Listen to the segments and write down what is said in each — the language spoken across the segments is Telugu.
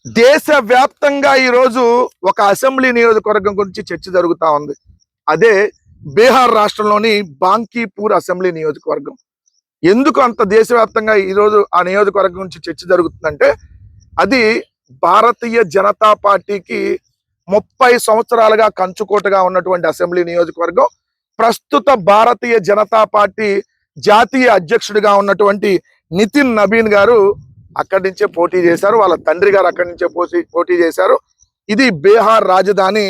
దేశవ్యాప్తంగా ఈరోజు ఒక అసెంబ్లీ నియోజకవర్గం గురించి చర్చ జరుగుతా ఉంది. అదే బీహార్ రాష్ట్రంలోని బాంకీపూర్ అసెంబ్లీ నియోజకవర్గం. ఎందుకు అంత దేశవ్యాప్తంగా ఈరోజు ఆ నియోజకవర్గం గురించి చర్చ జరుగుతుందంటే, అది భారతీయ జనతా పార్టీకి 30 సంవత్సరాలుగా కంచుకోటగా ఉన్నటువంటి అసెంబ్లీ నియోజకవర్గం. ప్రస్తుత భారతీయ జనతా పార్టీ జాతీయ అధ్యక్షుడిగా ఉన్నటువంటి నితిన్ నబీన్ గారు అక్కడి నుంచే పోటీ చేశారు. వాళ్ళ తండ్రి గారు అక్కడి నుంచే పోటీ చేశారు. ఇది బీహార్ రాజధాని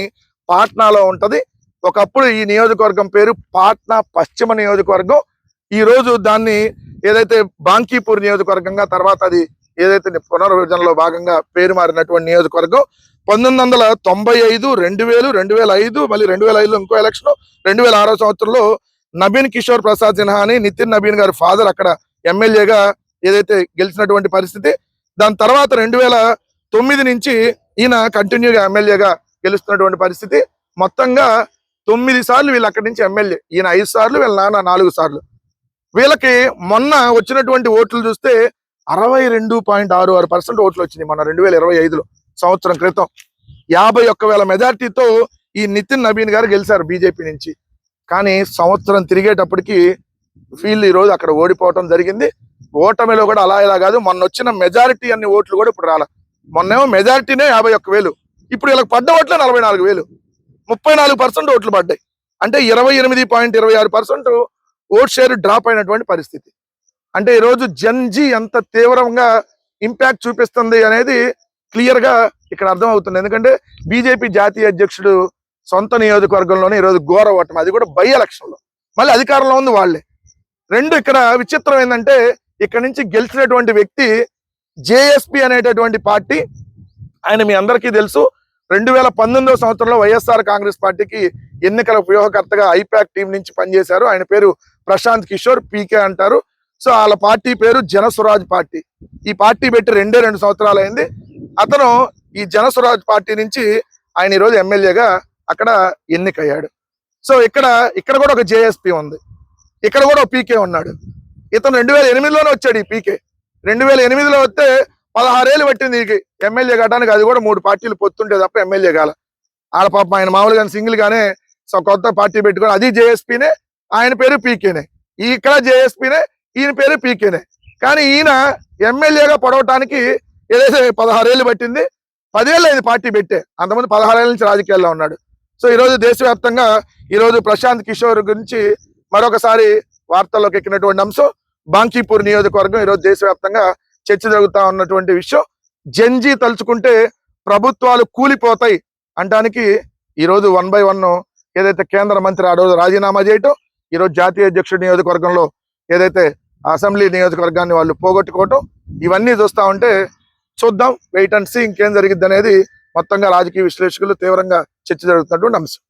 పాట్నాలో ఉంటది. ఒకప్పుడు ఈ నియోజకవర్గం పేరు పాట్నా పశ్చిమ నియోజకవర్గం. ఈ రోజు దాన్ని ఏదైతే బాంకీపూర్ నియోజకవర్గంగా, తర్వాత అది ఏదైతే పునర్విభజనలో భాగంగా పేరు మారినటువంటి నియోజకవర్గం. 1995, 2000, 2005, మళ్ళీ 2005లో ఇంకో ఎలక్షన్, 2006 సంవత్సరంలో నబీన్ కిషోర్ ప్రసాద్ సిన్హా అని నితిన్ నబీన్ గారి ఫాదర్ అక్కడ ఎమ్మెల్యేగా ఏదైతే గెలిచినటువంటి పరిస్థితి. దాని తర్వాత 2009 నుంచి ఈయన కంటిన్యూగా ఎమ్మెల్యేగా గెలుస్తున్నటువంటి పరిస్థితి. మొత్తంగా 9 సార్లు వీళ్ళు అక్కడి నుంచి ఎమ్మెల్యే. ఈయన 5 సార్లు, వీళ్ళ నాన్న 4 సార్లు. వీళ్ళకి మొన్న వచ్చినటువంటి ఓట్లు చూస్తే 62.66% ఓట్లు వచ్చినాయి మొన్న 2025లో, సంవత్సరం క్రితం. 51,000 మెజార్టీతో ఈ నితిన్ నబీన్ గారు గెలిచారు బీజేపీ నుంచి. కానీ సంవత్సరం తిరిగేటప్పటికి వీళ్ళు ఈ రోజు అక్కడ ఓడిపోవటం జరిగింది. ఓటమిలో కూడా అలా ఇలా కాదు, మొన్న వచ్చిన మెజారిటీ అన్ని ఓట్లు కూడా ఇప్పుడు రాల. మొన్నేమో మెజారిటీనే 51,000, ఇప్పుడు వీళ్ళకి పడ్డ ఓట్లే 44,000, 34% ఓట్లు పడ్డాయి. అంటే 28.26% ఓట్ షేర్ డ్రాప్ అయినటువంటి పరిస్థితి. అంటే ఈరోజు జన్జీ ఎంత తీవ్రంగా ఇంపాక్ట్ చూపిస్తుంది అనేది క్లియర్ గా ఇక్కడ అర్థం అవుతుంది. ఎందుకంటే బీజేపీ జాతీయ అధ్యక్షుడు సొంత నియోజకవర్గంలోనే ఈరోజు ఘోర ఓటమి, అది కూడా బై ఎలక్షన్ లో. మళ్ళీ అధికారంలో ఉంది వాళ్ళే. రెండు ఇక్కడ విచిత్రం ఏంటంటే, ఇక్కడ నుంచి గెలిచినటువంటి వ్యక్తి జేఎస్పీ అనేటటువంటి పార్టీ. ఆయన మీ అందరికీ తెలుసు, 2019 సంవత్సరంలో వైఎస్ఆర్ కాంగ్రెస్ పార్టీకి ఎన్నికల వ్యూహకర్తగా ఐపాక్ టీం నుంచి పనిచేశారు. ఆయన పేరు ప్రశాంత్ కిషోర్, పీకే అంటారు. సో వాళ్ళ పార్టీ పేరు జనస్వరాజ్ పార్టీ. ఈ పార్టీ పెట్టి 2 సంవత్సరాలు అయింది. అతను ఈ జనస్వరాజ్ పార్టీ నుంచి ఆయన ఈరోజు ఎమ్మెల్యేగా అక్కడ ఎన్నికయ్యాడు. సో ఇక్కడ కూడా ఒక జేఎస్పీ ఉంది, ఇక్కడ కూడా ఒక పీకే ఉన్నాడు. ఇతను 2008లోనే వచ్చాడు. ఈ పీకే 2008లో వస్తే 16 ఏళ్ళు పట్టింది ఎమ్మెల్యే కావడానికి. అది కూడా 3 పార్టీలు పొత్తుంటే తప్ప ఎమ్మెల్యే కాల. ఆడ పాపం ఆయన మామూలుగా సింగిల్ గానే కొత్త పార్టీ పెట్టుకొని, అది జేఎస్పీనే, ఆయన పేరు పీకేనే. ఇక్కడ జేఎస్పీనే, ఈయన పేరు పీకేనే. కానీ ఈయన ఎమ్మెల్యేగా పొడవటానికి ఏదైతే 16 ఏళ్ళు పట్టింది, 10 ఏళ్ళు అయింది పార్టీ పెట్టే. అంతమంది 16 ఏళ్ళ నుంచి రాజకీయాల్లో ఉన్నాడు. సో ఈరోజు దేశవ్యాప్తంగా ఈరోజు ప్రశాంత్ కిషోర్ గురించి మరొకసారి వార్తల్లోకి ఎక్కినటువంటి అంశం. బాంకీపూర్ నియోజకవర్గం ఈరోజు దేశవ్యాప్తంగా చర్చ జరుగుతా ఉన్నటువంటి విషయం. జన్జీ తలుచుకుంటే ప్రభుత్వాలు కూలిపోతాయి అంటానికి ఈరోజు 1 by 1 ఏదైతే కేంద్ర మంత్రి ఆ రోజు రాజీనామా చేయటం, ఈరోజు జాతీయ అధ్యక్షుడి నియోజకవర్గంలో ఏదైతే అసెంబ్లీ నియోజకవర్గాన్ని వాళ్ళు పోగొట్టుకోవటం, ఇవన్నీ చూస్తా ఉంటే చూద్దాం, వెయిట్ అండ్ సీ ఇంకేం జరిగిద్ది అనేది మొత్తంగా రాజకీయ విశ్లేషకులు తీవ్రంగా చర్చ జరుగుతున్నటువంటి అంశం.